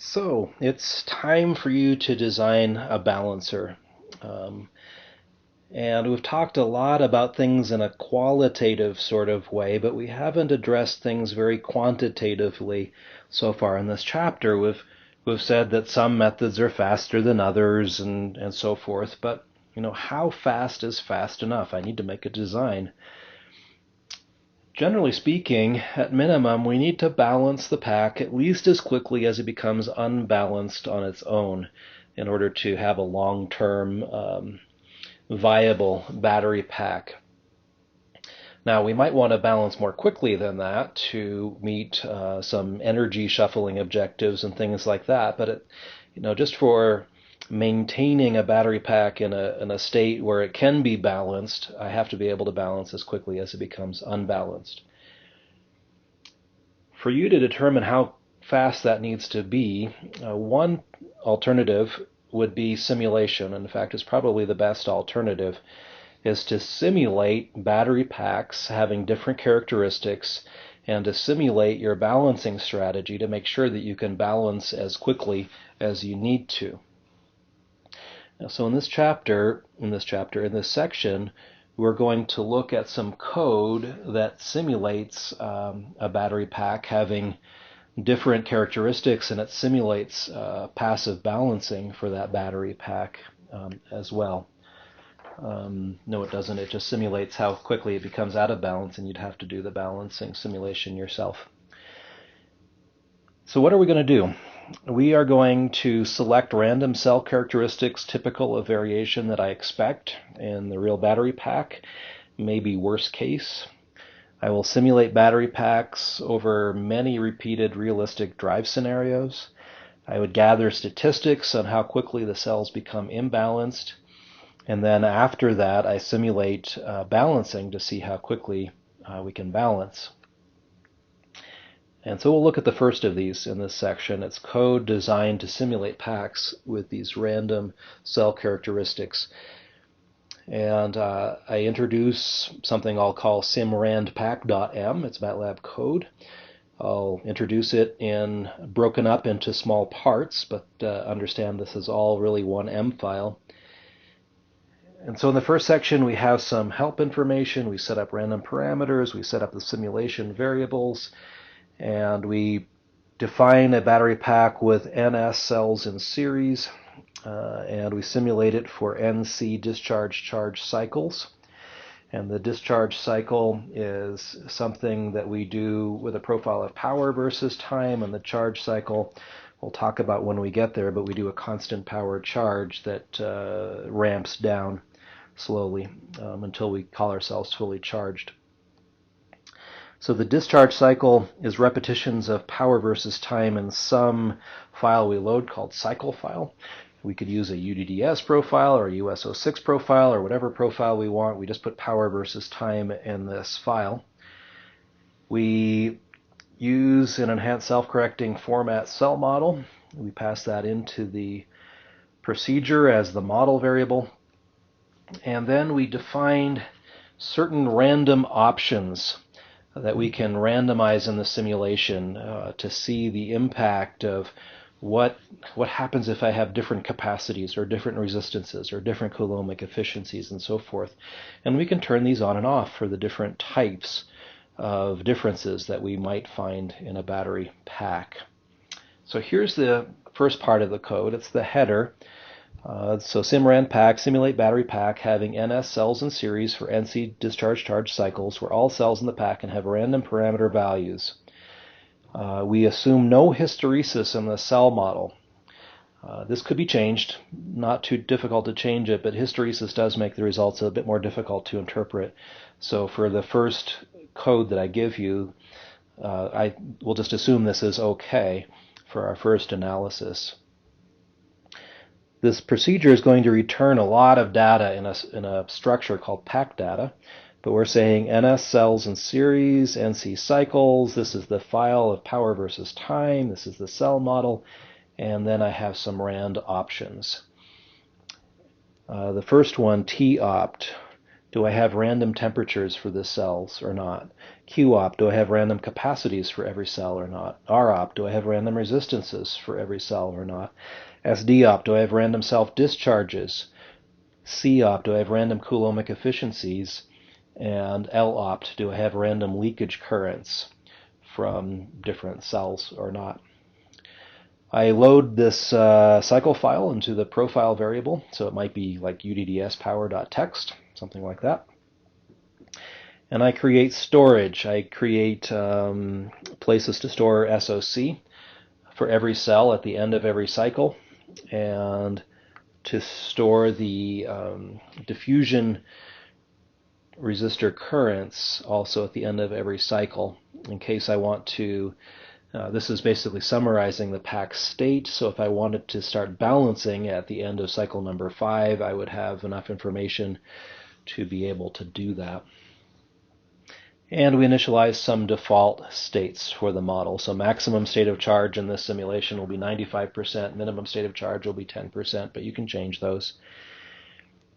So it's time for you to design a balancer. Um, and we've talked a lot about things in a qualitative sort of way, but we haven't addressed things very quantitatively so far in this chapter. We've said that some methods are faster than others and so forth, but how fast is fast enough? I need to make a design. Generally speaking, at minimum, we need to balance the pack at least as quickly as it becomes unbalanced on its own in order to have a long-term viable battery pack. Now, we might want to balance more quickly than that to meet some energy shuffling objectives and things like that, but just for maintaining a battery pack in a state where it can be balanced, I have to be able to balance as quickly as it becomes unbalanced. For you to determine how fast that needs to be, one alternative would be simulation. In fact, it's probably the best alternative, is to simulate battery packs having different characteristics and to simulate your balancing strategy to make sure that you can balance as quickly as you need to. So in this section, we're going to look at some code that simulates a battery pack having different characteristics, and it simulates passive balancing for that battery pack as well. No, it doesn't. It just simulates how quickly it becomes out of balance, and you'd have to do the balancing simulation yourself. So what are we going to do? We are going to select random cell characteristics typical of variation that I expect in the real battery pack, maybe worst case. I will simulate battery packs over many repeated realistic drive scenarios. I would gather statistics on how quickly the cells become imbalanced, and then after that I simulate balancing to see how quickly we can balance. And so we'll look at the first of these in this section. It's code designed to simulate packs with these random cell characteristics. And I introduce something I'll call simrandpack.m. It's MATLAB code. I'll introduce it broken up into small parts, but understand this is all really one M file. And so in the first section, we have some help information. We set up random parameters. We set up the simulation variables. And we define a battery pack with NS cells in series, and we simulate it for NC discharge charge cycles. And the discharge cycle is something that we do with a profile of power versus time, and the charge cycle we'll talk about when we get there, but we do a constant power charge that ramps down slowly until we call ourselves fully charged. So the discharge cycle is repetitions of power versus time in some file we load called cycle file. We could use a UDDS profile or a US06 profile or whatever profile we want. We just put power versus time in this file. We use an enhanced self-correcting format cell model. We pass that into the procedure as the model variable. And then we defined certain random options that we can randomize in the simulation to see the impact of what happens if I have different capacities or different resistances or different coulombic efficiencies and so forth. And we can turn these on and off for the different types of differences that we might find in a battery pack. So here's the first part of the code. It's the header. So simran pack, simulate battery pack having NS cells in series for NC discharge charge cycles where all cells in the pack can have random parameter values. We assume no hysteresis in the cell model. This could be changed, not too difficult to change it, but hysteresis does make the results a bit more difficult to interpret. So for the first code that I give you, I will just assume this is okay for our first analysis. This procedure is going to return a lot of data in a structure called pack data, but we're saying NS cells in series, NC cycles, this is the file of power versus time, this is the cell model, and then I have some rand options. The first one, topt, do I have random temperatures for the cells or not? QOP, do I have random capacities for every cell or not? ROP, do I have random resistances for every cell or not? SDOP, do I have random self-discharges? COP, do I have random coulombic efficiencies? And LOPT, do I have random leakage currents from different cells or not? I load this cycle file into the profile variable, so it might be like udds power.txt, something like that. And I create storage. I create places to store SOC for every cell at the end of every cycle, and to store the diffusion resistor currents also at the end of every cycle in case I want to. This is basically summarizing the pack state, so if I wanted to start balancing at the end of cycle number 5, I would have enough information to be able to do that. And we initialize some default states for the model. So maximum state of charge in this simulation will be 95%, minimum state of charge will be 10%, but you can change those.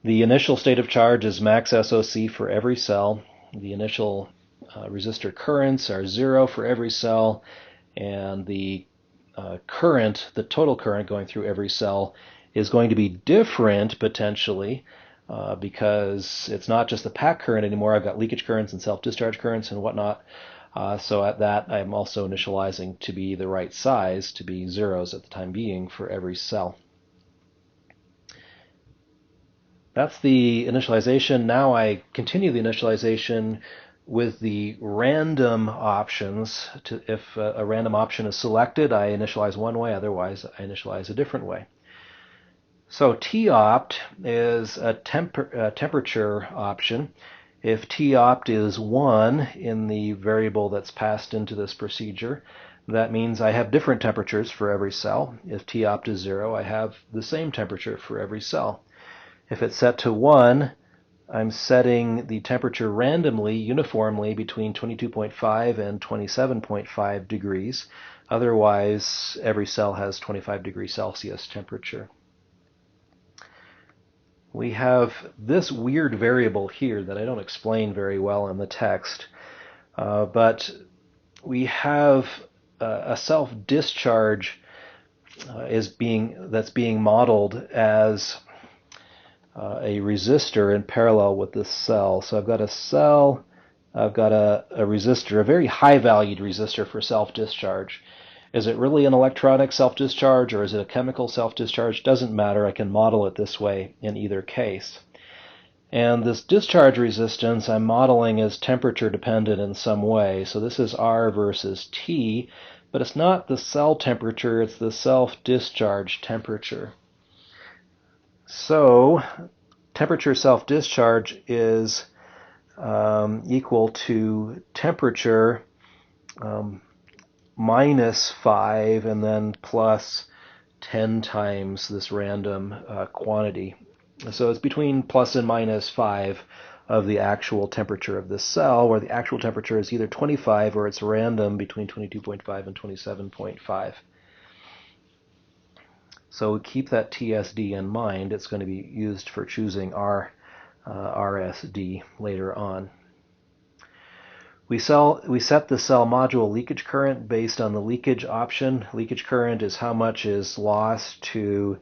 The initial state of charge is max SOC for every cell. The initial resistor currents are 0 for every cell, and the current, the total current going through every cell, is going to be different potentially because it's not just the pack current anymore. I've got leakage currents and self-discharge currents and whatnot. So at that, I'm also initializing to be the right size, to be zeros at the time being for every cell. That's the initialization. Now I continue the initialization with the random options. If a random option is selected, I initialize one way, otherwise I initialize a different way. So TOPT is a temperature option. If TOPT is 1 in the variable that's passed into this procedure, that means I have different temperatures for every cell. If TOPT is 0, I have the same temperature for every cell. If it's set to 1, I'm setting the temperature randomly, uniformly, between 22.5 and 27.5 degrees. Otherwise, every cell has 25 degrees Celsius temperature. We have this weird variable here that I don't explain very well in the text, but we have a self-discharge that's being modeled as a resistor in parallel with this cell. So I've got a cell, I've got a resistor, a very high-valued resistor for self-discharge. Is it really an electronic self-discharge or is it a chemical self-discharge? Doesn't matter. I can model it this way in either case. And this discharge resistance I'm modeling as temperature dependent in some way. So this is R versus T, but it's not the cell temperature, it's the self-discharge temperature. So temperature self-discharge is equal to temperature minus 5 and then plus 10 times this random quantity. So it's between plus and minus 5 of the actual temperature of this cell, where the actual temperature is either 25 or it's random between 22.5 and 27.5. So keep that TSD in mind. It's going to be used for choosing our RSD later on. We set the cell module leakage current based on the leakage option. Leakage current is how much is lost to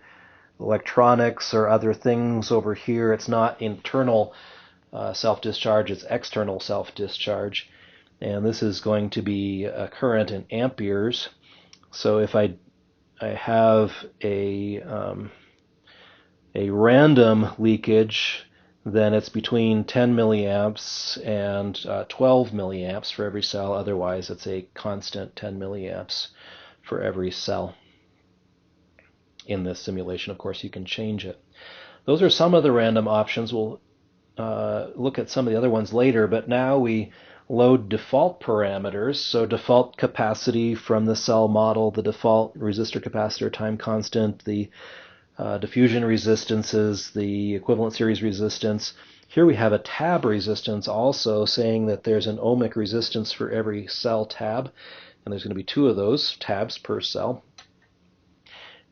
electronics or other things over here. It's not internal self-discharge, it's external self-discharge. And this is going to be a current in amperes. So if I have a random leakage, then it's between 10 milliamps and 12 milliamps for every cell. Otherwise, it's a constant 10 milliamps for every cell. In this simulation, of course, you can change it. Those are some of the random options. We'll look at some of the other ones later, but now we load default parameters. So default capacity from the cell model, the default resistor capacitor time constant, the diffusion resistances, the equivalent series resistance. Here we have a tab resistance also, saying that there's an ohmic resistance for every cell tab, and there's going to be 2 of those tabs per cell.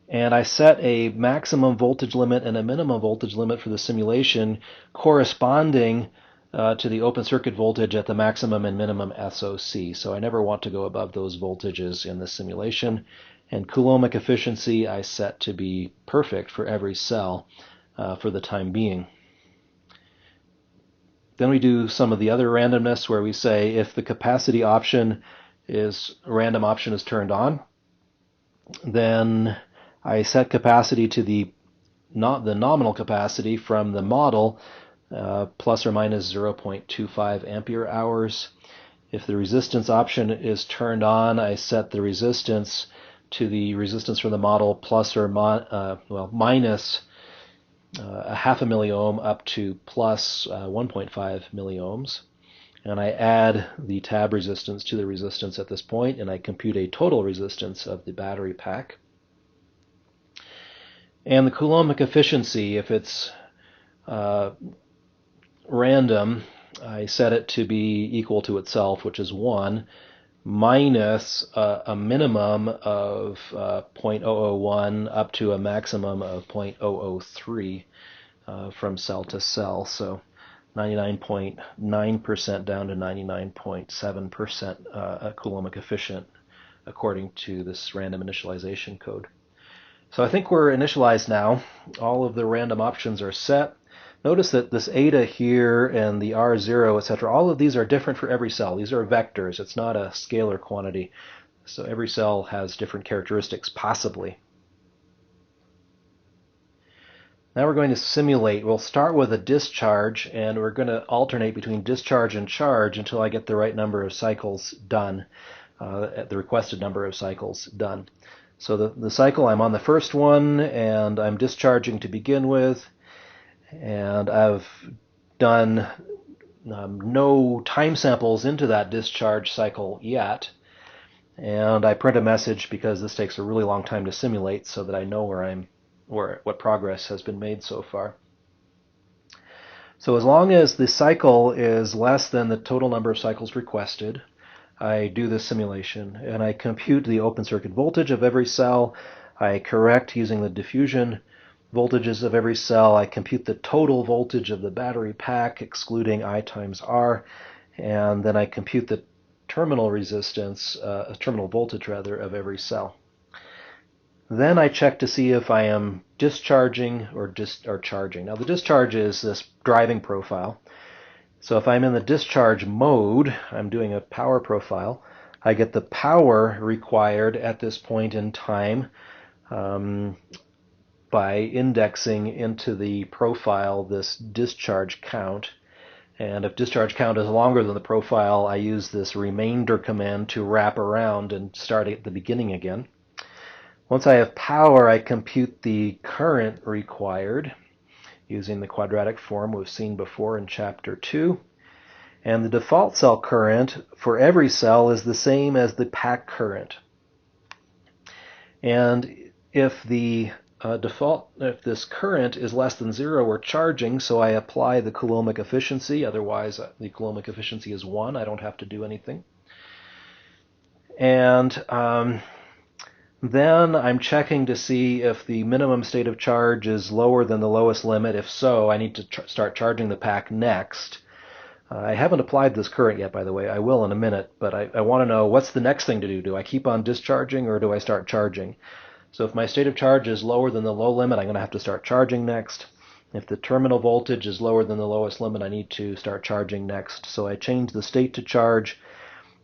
And I set a maximum voltage limit and a minimum voltage limit for the simulation corresponding to the open circuit voltage at the maximum and minimum SOC. So I never want to go above those voltages in the simulation. And coulombic efficiency I set to be perfect for every cell for the time being. Then we do some of the other randomness where we say if the capacity option random option is turned on, then I set capacity to the nominal capacity from the model plus or minus 0.25 ampere hours. If the resistance option is turned on, I set the resistance to the resistance from the model plus or minus a half a milliohm up to plus 1.5 milliohms. And I add the tab resistance to the resistance at this point, and I compute a total resistance of the battery pack. And the coulombic efficiency, if it's random, I set it to be equal to itself, which is 1, minus a minimum of 0.001 up to a maximum of 0.003 from cell to cell. So 99.9% down to 99.7% coulombic efficient according to this random initialization code. So I think we're initialized now. All of the random options are set. Notice that this eta here and the R0, etc., all of these are different for every cell. These are vectors. It's not a scalar quantity. So every cell has different characteristics, possibly. Now we're going to simulate. We'll start with a discharge, and we're going to alternate between discharge and charge until I get the right number of cycles done, the requested number of cycles done. So the cycle, I'm on the first one, and I'm discharging to begin with, and I've done no time samples into that discharge cycle yet, and I print a message because this takes a really long time to simulate so that I know what progress has been made so far. So as long as the cycle is less than the total number of cycles requested, I do this simulation, and I compute the open circuit voltage of every cell. I correct using the diffusion voltages of every cell. I compute the total voltage of the battery pack, excluding I times R, and then I compute the terminal resistance, terminal voltage rather, of every cell. Then I check to see if I am discharging or charging. Now the discharge is this driving profile. So if I'm in the discharge mode, I'm doing a power profile, I get the power required at this point in time by indexing into the profile this discharge count. And if discharge count is longer than the profile, I use this remainder command to wrap around and start at the beginning again. Once I have power, I compute the current required using the quadratic form we've seen before in Chapter 2. And the default cell current for every cell is the same as the pack current. And if if this current is less than 0, we're charging, so I apply the coulombic efficiency. Otherwise, the coulombic efficiency is 1. I don't have to do anything. And then I'm checking to see if the minimum state of charge is lower than the lowest limit. If so, I need to start charging the pack next. I haven't applied this current yet, by the way. I will in a minute, but I want to know what's the next thing to do. Do I keep on discharging or do I start charging? So if my state of charge is lower than the low limit, I'm going to have to start charging next. If the terminal voltage is lower than the lowest limit, I need to start charging next. So I change the state to charge.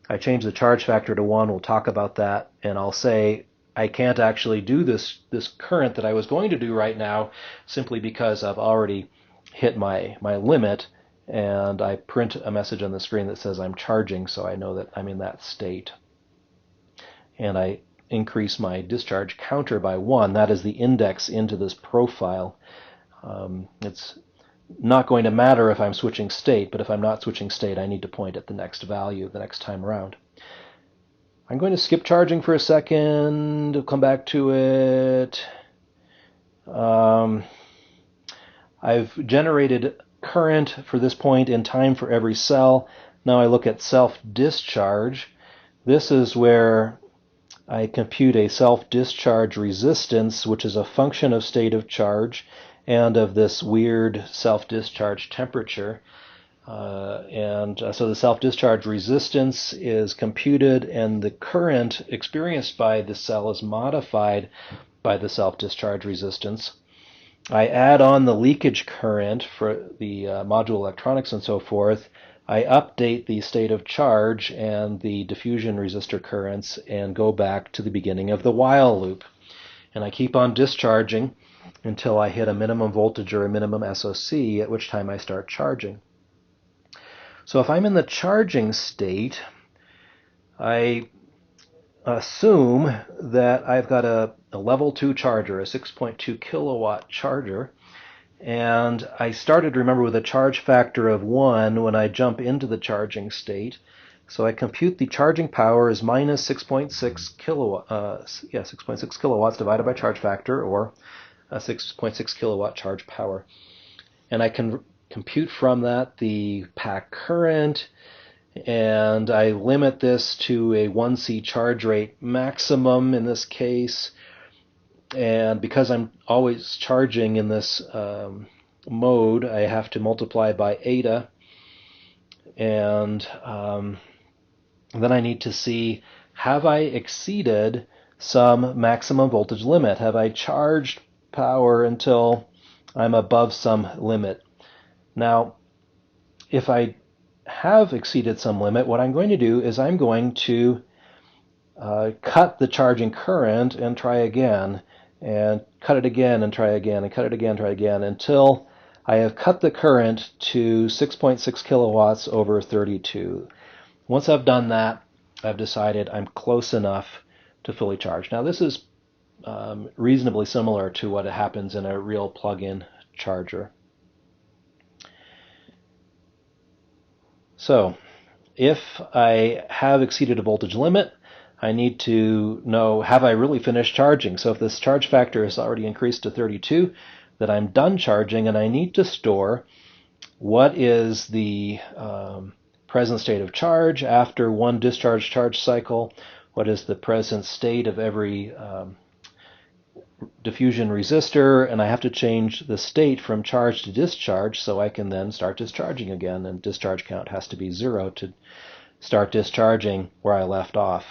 I change the charge factor to 1. We'll talk about that. And I'll say I can't actually do this current that I was going to do right now simply because I've already hit my limit. And I print a message on the screen that says I'm charging, so I know that I'm in that state. And I increase my discharge counter by 1. That is the index into this profile. It's not going to matter if I'm switching state, but if I'm not switching state, I need to point at the next value the next time around. I'm going to skip charging for a second. I'll come back to it. I've generated current for this point in time for every cell. Now I look at self-discharge. This is where I compute a self-discharge resistance, which is a function of state of charge and of this weird self-discharge temperature. So the self-discharge resistance is computed, and the current experienced by the cell is modified by the self-discharge resistance. I add on the leakage current for the module electronics and so forth. I update the state of charge and the diffusion resistor currents and go back to the beginning of the while loop. And I keep on discharging until I hit a minimum voltage or a minimum SOC, at which time I start charging. So if I'm in the charging state, I assume that I've got a level 2 charger, a 6.2 kilowatt charger, and I started, remember, with a charge factor of 1 when I jump into the charging state. So I compute the charging power as minus 6.6 kilowatts divided by charge factor, or a 6.6 kilowatt charge power. And I can compute from that the pack current, and I limit this to a 1C charge rate maximum in this case. And because I'm always charging in this mode, I have to multiply by eta. And then I need to see, have I exceeded some maximum voltage limit? Have I charged power until I'm above some limit? Now, if I have exceeded some limit, what I'm going to do is I'm going to cut the charging current and try again, and cut it again and try again, and cut it again, try again, until I have cut the current to 6.6 kilowatts over 32. Once I've done that, I've decided I'm close enough to fully charge. Now this is reasonably similar to what happens in a real plug-in charger. So if I have exceeded a voltage limit, I need to know, have I really finished charging? So if this charge factor has already increased to 32, that I'm done charging, and I need to store what is the present state of charge after one discharge charge cycle, what is the present state of every diffusion resistor, and I have to change the state from charge to discharge so I can then start discharging again, and discharge count has to be 0 to start discharging where I left off,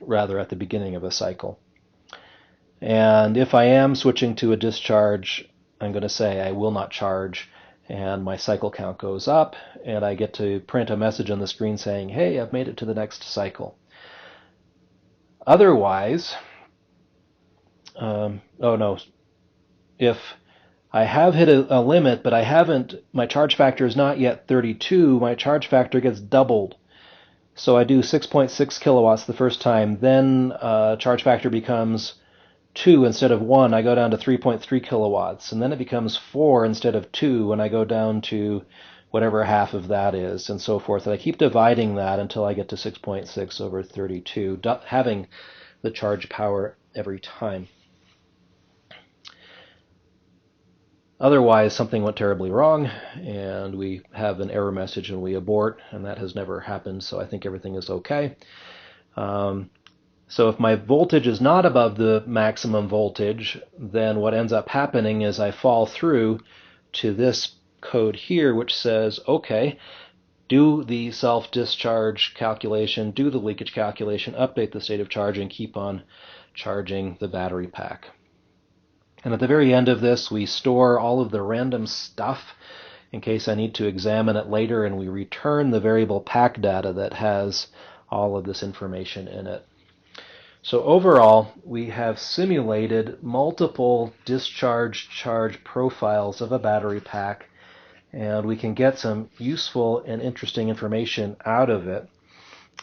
rather at the beginning of a cycle. And if I am switching to a discharge, I'm going to say I will not charge, and my cycle count goes up, and I get to print a message on the screen saying, hey, I've made it to the next cycle. Otherwise, if I have hit a limit, but I haven't, my charge factor is not yet 32, my charge factor gets doubled. So I do 6.6 kilowatts the first time, then charge factor becomes 2 instead of 1, I go down to 3.3 kilowatts, and then it becomes 4 instead of 2, and I go down to whatever half of that is, and so forth. And I keep dividing that until I get to 6.6 over 32, having the charge power every time. Otherwise, something went terribly wrong, and we have an error message and we abort, and that has never happened, so I think everything is okay. So if my voltage is not above the maximum voltage, then what ends up happening is I fall through to this code here, which says, okay, do the self-discharge calculation, do the leakage calculation, update the state of charge, and keep on charging the battery pack. And at the very end of this, we store all of the random stuff in case I need to examine it later, and we return the variable pack data that has all of this information in it. So overall, we have simulated multiple discharge charge profiles of a battery pack, and we can get some useful and interesting information out of it.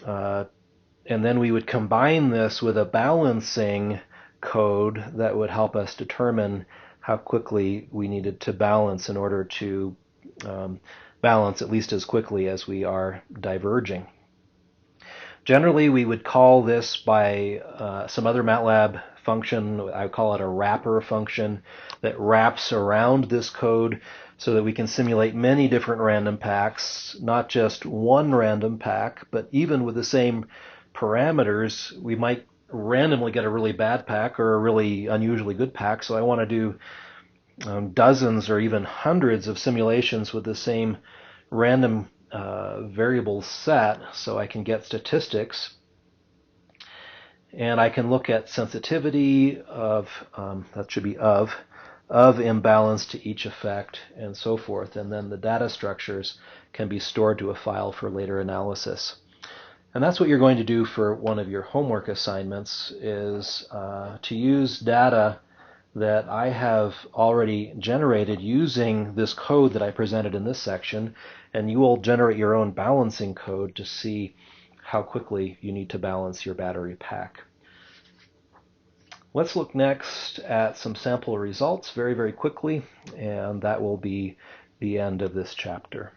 And then we would combine this with a balancing code that would help us determine how quickly we needed to balance in order to balance at least as quickly as we are diverging. Generally, we would call this by some other MATLAB function. I would call it a wrapper function that wraps around this code so that we can simulate many different random packs, not just one random pack, but even with the same parameters, we might randomly get a really bad pack or a really unusually good pack. So I want to do dozens or even hundreds of simulations with the same random variable set so I can get statistics. And I can look at sensitivity of, that should be of imbalance to each effect and so forth. And then the data structures can be stored to a file for later analysis. And that's what you're going to do for one of your homework assignments, is to use data that I have already generated using this code that I presented in this section, and you will generate your own balancing code to see how quickly you need to balance your battery pack. Let's look next at some sample results very, very quickly, and that will be the end of this chapter.